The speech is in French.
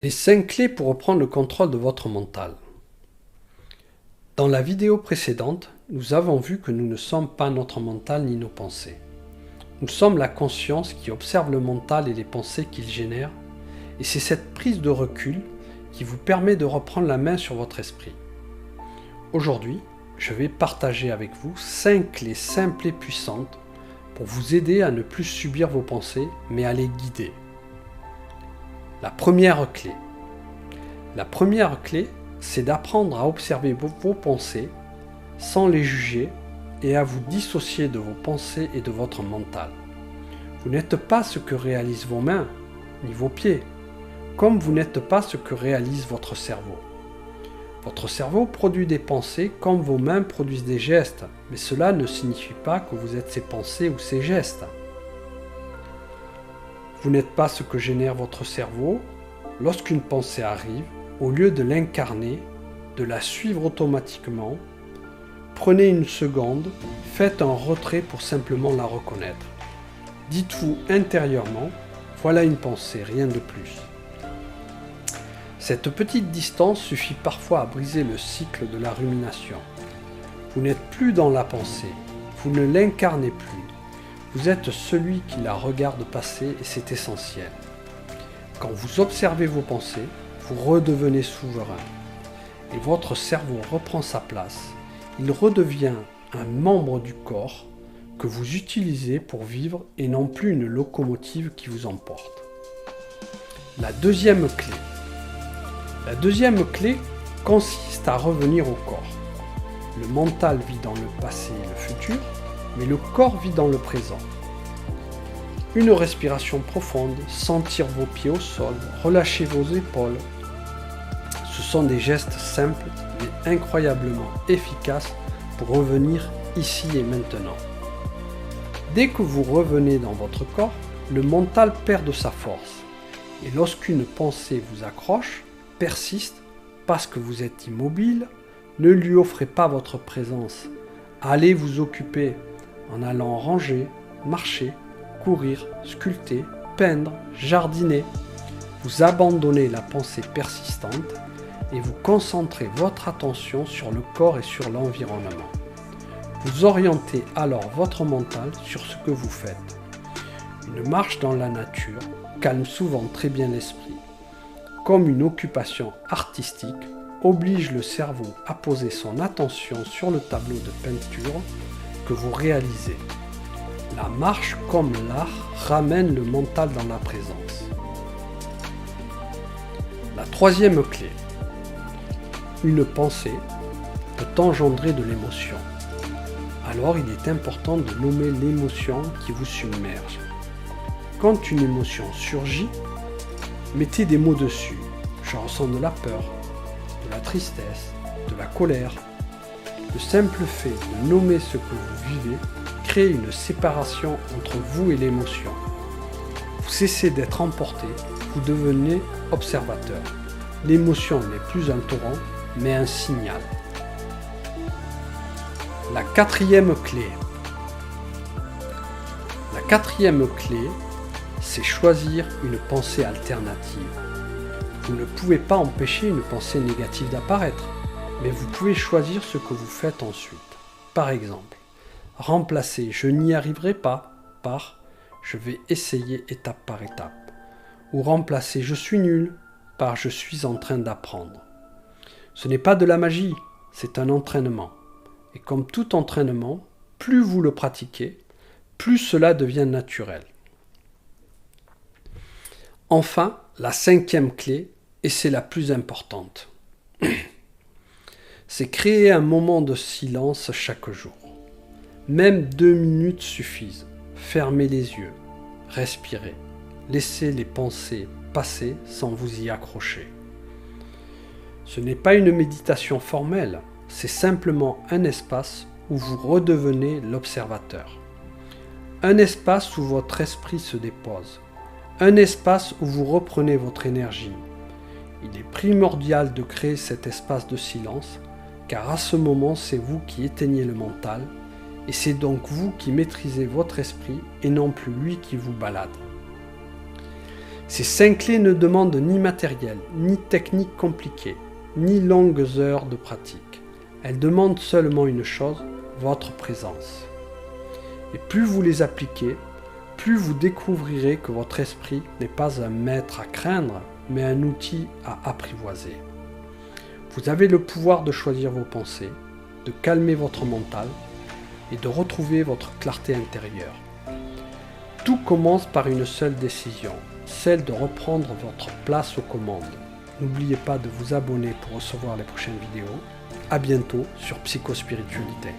Les 5 clés pour reprendre le contrôle de votre mental. Dans la vidéo précédente, nous avons vu que nous ne sommes pas notre mental ni nos pensées. Nous sommes la conscience qui observe le mental et les pensées qu'il génère, et c'est cette prise de recul qui vous permet de reprendre la main sur votre esprit. Aujourd'hui, je vais partager avec vous 5 clés simples et puissantes pour vous aider à ne plus subir vos pensées, mais à les guider. La première clé. La première clé, c'est d'apprendre à observer vos pensées sans les juger et à vous dissocier de vos pensées et de votre mental. Vous n'êtes pas ce que réalisent vos mains, ni vos pieds, comme vous n'êtes pas ce que réalise votre cerveau. Votre cerveau produit des pensées comme vos mains produisent des gestes, mais cela ne signifie pas que vous êtes ces pensées ou ces gestes. Vous n'êtes pas ce que génère votre cerveau. Lorsqu'une pensée arrive, au lieu de l'incarner, de la suivre automatiquement, prenez une seconde, faites un retrait pour simplement la reconnaître. Dites-vous intérieurement, voilà une pensée, rien de plus. Cette petite distance suffit parfois à briser le cycle de la rumination. Vous n'êtes plus dans la pensée, vous ne l'incarnez plus. Vous êtes celui qui la regarde passer et c'est essentiel. Quand vous observez vos pensées, vous redevenez souverain. Et votre cerveau reprend sa place. Il redevient un membre du corps que vous utilisez pour vivre et non plus une locomotive qui vous emporte. La deuxième clé. La deuxième clé consiste à revenir au corps. Le mental vit dans le passé et le futur, mais le corps vit dans le présent. Une respiration profonde, sentir vos pieds au sol, relâcher vos épaules. Ce sont des gestes simples mais incroyablement efficaces pour revenir ici et maintenant. Dès que vous revenez dans votre corps, le mental perd de sa force. Et lorsqu'une pensée vous accroche, persiste, parce que vous êtes immobile, ne lui offrez pas votre présence. Allez vous occuper en allant ranger, marcher, courir, sculpter, peindre, jardiner. Vous abandonnez la pensée persistante et vous concentrez votre attention sur le corps et sur l'environnement. Vous orientez alors votre mental sur ce que vous faites. Une marche dans la nature calme souvent très bien l'esprit. Comme une occupation artistique oblige le cerveau à poser son attention sur le tableau de peinture que vous réalisez. La marche comme l'art ramène le mental dans la présence. La troisième clé. Une pensée peut engendrer de l'émotion. Alors il est important de nommer l'émotion qui vous submerge. Quand une émotion surgit, mettez des mots dessus. Je ressens de la peur, de la tristesse, de la colère. Le simple fait de nommer ce que vous vivez crée une séparation entre vous et l'émotion. Vous cessez d'être emporté, vous devenez observateur. L'émotion n'est plus un torrent, mais un signal. La quatrième clé. La quatrième clé, c'est choisir une pensée alternative. Vous ne pouvez pas empêcher une pensée négative d'apparaître, mais vous pouvez choisir ce que vous faites ensuite. Par exemple, remplacer « je n'y arriverai pas » par « je vais essayer étape par étape » ou remplacer « je suis nul » par « je suis en train d'apprendre ». Ce n'est pas de la magie, c'est un entraînement. Et comme tout entraînement, plus vous le pratiquez, plus cela devient naturel. Enfin, la cinquième clé, et c'est la plus importante, c'est créer un moment de silence chaque jour. Même 2 minutes suffisent. Fermez les yeux, respirez, laissez les pensées passer sans vous y accrocher. Ce n'est pas une méditation formelle, c'est simplement un espace où vous redevenez l'observateur. Un espace où votre esprit se dépose. Un espace où vous reprenez votre énergie. Il est primordial de créer cet espace de silence, car à ce moment, c'est vous qui éteignez le mental, et c'est donc vous qui maîtrisez votre esprit et non plus lui qui vous balade. Ces 5 clés ne demandent ni matériel, ni technique compliquée, ni longues heures de pratique. Elles demandent seulement une chose, votre présence. Et plus vous les appliquez, plus vous découvrirez que votre esprit n'est pas un maître à craindre, mais un outil à apprivoiser. Vous avez le pouvoir de choisir vos pensées, de calmer votre mental et de retrouver votre clarté intérieure. Tout commence par une seule décision, celle de reprendre votre place aux commandes. N'oubliez pas de vous abonner pour recevoir les prochaines vidéos. À bientôt sur Psychospiritualité.